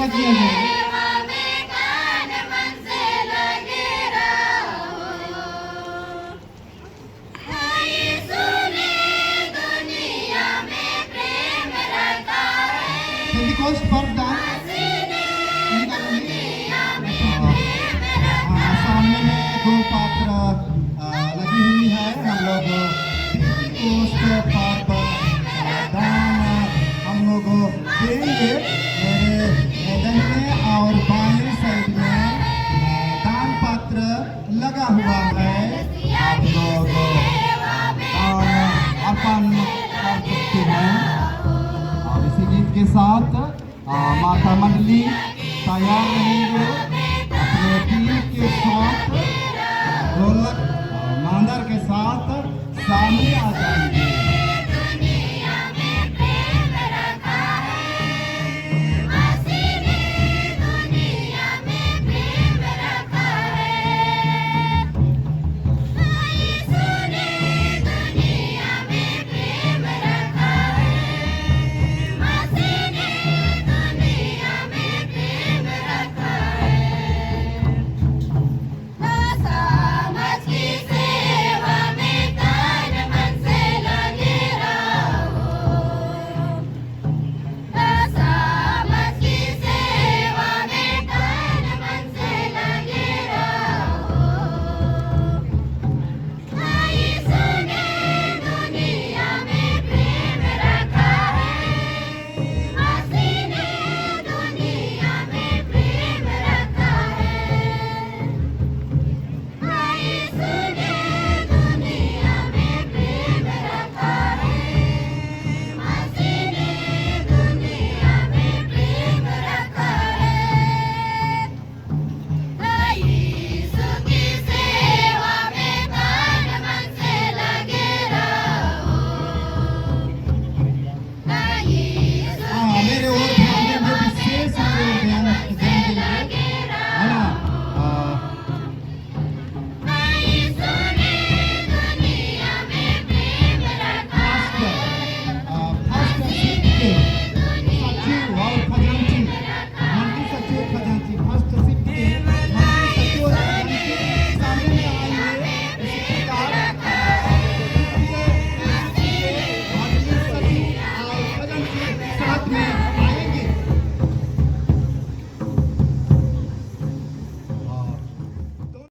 क्या किया जाए? पेंटिकॉस्ट पर डांस सामने में दो पात्र लगी हुई है। हम लोग पेंटिकॉस्ट पर दान हम लोग देंगे। मेरे दाहिने और बाएं साइड में दान पात्र लगा हुआ है। आप लोग दान अर्पण कर सकते हैं। और इसी गीत के साथ माता मंडली तैयार रहेंगे अपने टीम के साथ, ढोलक और मांदर के साथ सामने आ जाएंगे।